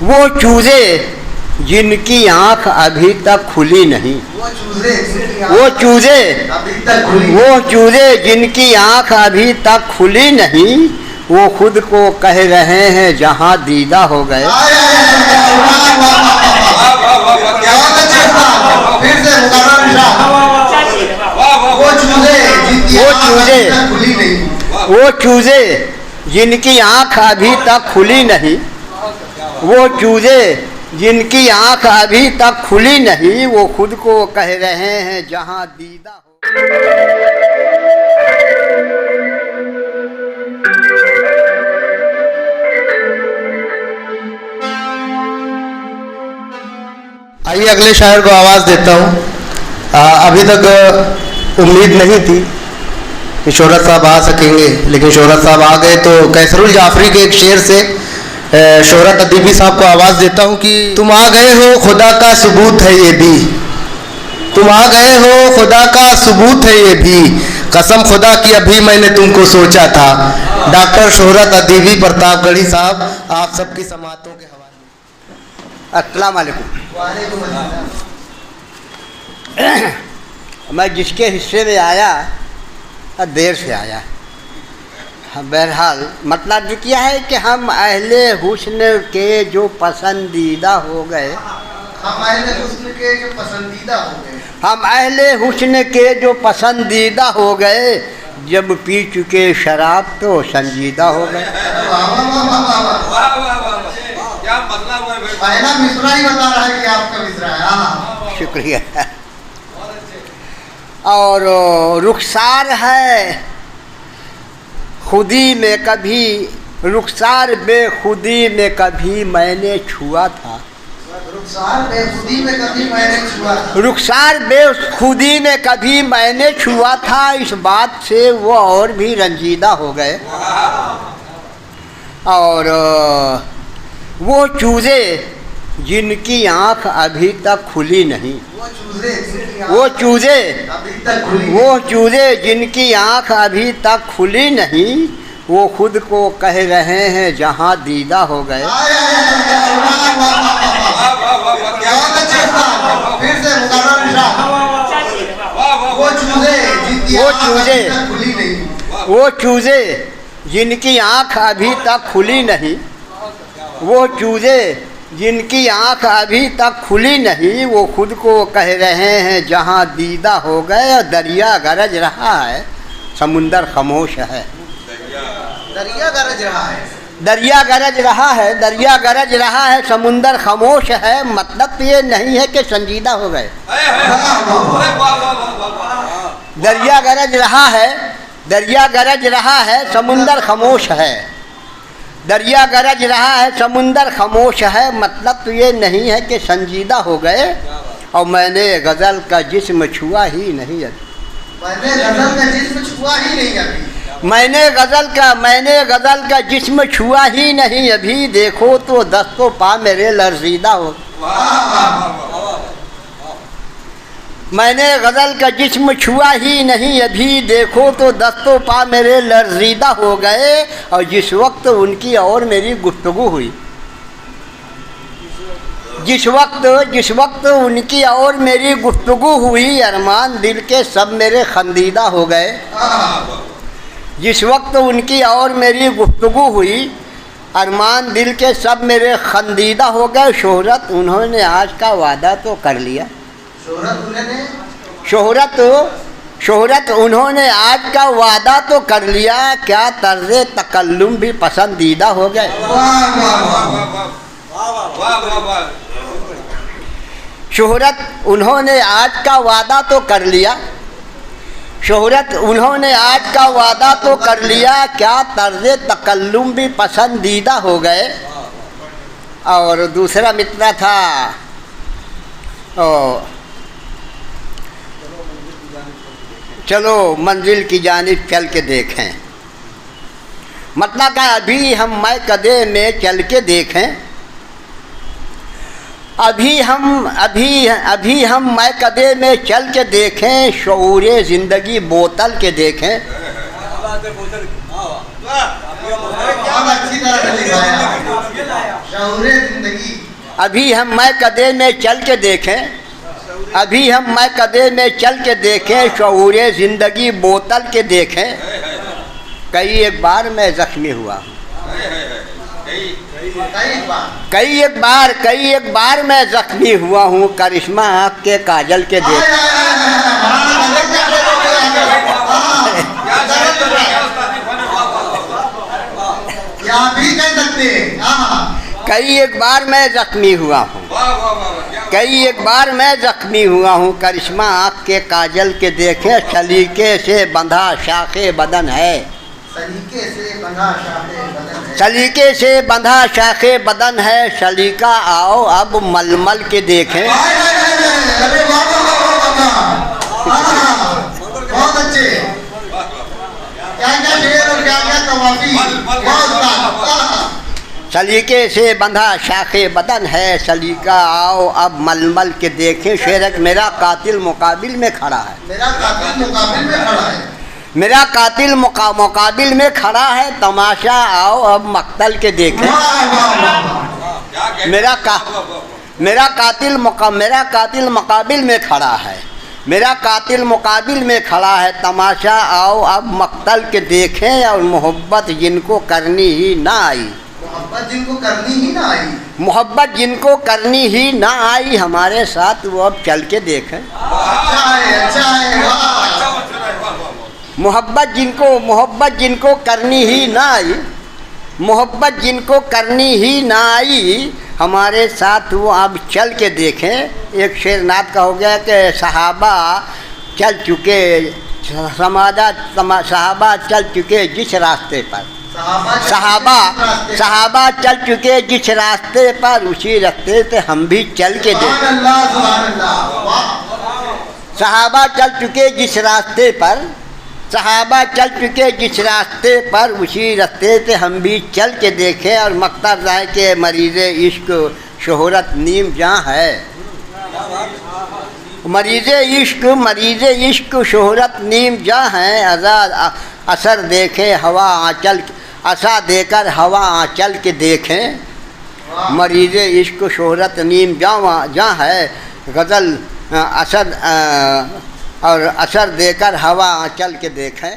वो चूजे जिनकी आंख अभी तक खुली नहीं, वो चूजे जिनकी आंख अभी तक खुली नहीं, वो खुद को कह रहे हैं जहां दीदा हो गए। वो चूजे जिनकी आंख अभी तक खुली नहीं, वो चूजे जिनकी आंख अभी तक खुली नहीं, वो खुद को कह रहे हैं जहां दीदा हो। आइए अगले शायर को आवाज़ देता हूँ। अभी तक उम्मीद नहीं थी कि शोहरत साहब आ सकेंगे, लेकिन शोहरत साहब आ गए। तो कैसरुल जाफरी के एक शेर से शोहरत अदीबी साहब को आवाज़ देता हूँ कि तुम आ गए हो खुदा का सबूत है ये भी, तुम आ गए हो खुदा का सबूत है ये भी, कसम खुदा की अभी मैंने तुमको सोचा था। डॉक्टर शोहरत अदीबी प्रतापगढ़ी साहब, आप सबकी समातों के हवाले। अस्सलाम वालेकुम। मैं जिसके हिस्से में आया देर से आया। बहरहाल मतलब जो किया है कि हम अहले हुस्न के जो पसंदीदा हो गए, हम अहले हुस्न के जो पसंदीदा हो गए, हम अहले हुस्न के जो पसंदीदा हो गए, जब पी चुके शराब तो संजीदा हो गए। क्या मतलब है? पहला मिसरा ही बता रहा है कि आपका मिसरा है। शुक्रिया। और रुखसार है खुदी में कभी, रुखसार बेखुदी में कभी मैंने छुआ था, रुखसार बेखुदी में कभी मैंने छुआ, रुखसार बेखुदी में कभी मैंने छुआ था, इस बात से वो और भी रंजीदा हो गए। और वो चूजे जिनकी आंख अभी तक खुली नहीं, वो चूजे जिनकी आंख अभी तक खुली नहीं, वो खुद को कह रहे हैं जहां दीदा हो गए। वो चूजे जिनकी आंख अभी तक खुली नहीं, वो चूजे जिनकी आंख अभी तक खुली नहीं, वो खुद को कह रहे हैं जहां दीदा हो गए। और दरिया गरज रहा है, समुंदर खामोश है। दरिया गरज रहा है, दरिया गरज रहा है, दरिया गरज रहा है, समुंदर खामोश है। मतलब ये नहीं है कि संजीदा हो गए। दरिया गरज रहा है, दरिया गरज रहा है, समुंदर खामोश है। दरिया गरज रहा है, समुंदर खामोश है। मतलब तो ये नहीं है कि संजीदा हो गए। और मैंने गज़ल का जिस्म छुआ ही नहीं अभी, मैंने गज़ल का जिस्म छुआ ही नहीं अभी, मैंने गज़ल का जिस्म छुआ ही नहीं अभी। देखो तो दस्तों पा मेरे लर्जीदा हो, मैंने गज़ल का जिस्म छुआ ही नहीं अभी। देखो तो दस्तों पा मेरे लर्जीदा हो गए। और जिस वक्त उनकी और मेरी गुफ्तगू हुई, जिस वक्त उनकी और मेरी गुफ्तगू हुई, अरमान दिल के सब मेरे खंदीदा हो गए। जिस वक्त उनकी और मेरी गुफ्तगू हुई, अरमान दिल के सब मेरे खंदीदा हो गए। शोहरत उन्होंने आज का वादा तो कर लिया, शोहरत उन्होंने आज का वादा तो कर लिया। क्या तर्ज़े तकल्लुम भी पसंदीदा हो गए। शोहरत उन्होंने आज का वादा तो कर लिया, शोहरत उन्होंने आज का वादा तो कर लिया। क्या तर्ज़े तकल्लुम भी पसंदीदा हो गए। और दूसरा मित्रा था, चलो मंजिल की जानिब चल के देखें। मतलब क्या, अभी हम मैं कदे में चल के देखें, अभी हम मैं कदे में चल के देखें। शऊरे ज़िंदगी बोतल के देखें। बहुत अच्छी तरह से लिखवाया शऊरे जिंदगी। अभी हम मैं कदे में चल के देखें, अभी हम मैं कदे में चल के देखें, शऊरे ज़िंदगी बोतल के देखें। कई एक बार मैं जख्मी हुआ हूँ, कई एक बार मैं जख्मी हुआ हूँ, करिश्मा आँख के काजल के देख। भी कह सकते कई एक बार मैं जख्मी हुआ हूँ, कई एक बार मैं जख्मी हुआ हूँ, करिश्मा आँख के काजल के देखे। सलीके से बंधा शाखे बदन है, सलीके से बंधा शाखे बदन है, सलीके से बंधा शाखे बदन है। सलीका आओ अब मलमल के देखें। अरे बहुत अच्छे, क्या क्या शेर और क्या क्या कवाफी। सलीके से बंधा शाखे बदन है, सलीका आओ अब मलमल के देखें। शेरक मेरा कातिल मुकाबिल में खड़ा है, मेरा कातिल मुकाबिल में खड़ा है, मेरा कातिल मुकाबिल में खड़ा है। तमाशा आओ अब मक्तल के देखें। मेरा कातिल मुकाबिल में खड़ा है, मेरा कातिल मुकाबिल में खड़ा है। तमाशा आओ अब मक्तल के देखें। और मोहब्बत जिनको करनी ही ना आई, मोहब्बत जिनको करनी ही ना आई, मोहब्बत जिनको करनी ही ना आई, हमारे साथ वो अब चल के देखें। अच्छा है मोहब्बत जिनको करनी ही ना आई, मोहब्बत जिनको करनी ही ना आई, हमारे साथ वो अब चल के देखें। एक शेर नात का हो गया कि सहाबा चल चुके सहाबा चल चुके जिस रास्ते पर, सहाबा चल चुके जिस रास्ते पर, उसी रास्ते पे हम भी चल के देखें। सहाबा चल चुके जिस रास्ते पर, सहाबा चल चुके जिस रास्ते पर, उसी रास्ते पे हम भी चल के देखें। और मकसद है कि मरीज़ इश्क शोहरत नीम जहाँ है, मरीज़ इश्क शोहरत नीम जहाँ है। आज़ाद असर देखे हवा आंचल, आशा देकर हवा आंचल के देखें। मरीज़ इश्क शोहरत नीम जहाँ है, गज़ल असर और असर देकर हवा आंचल के देखें।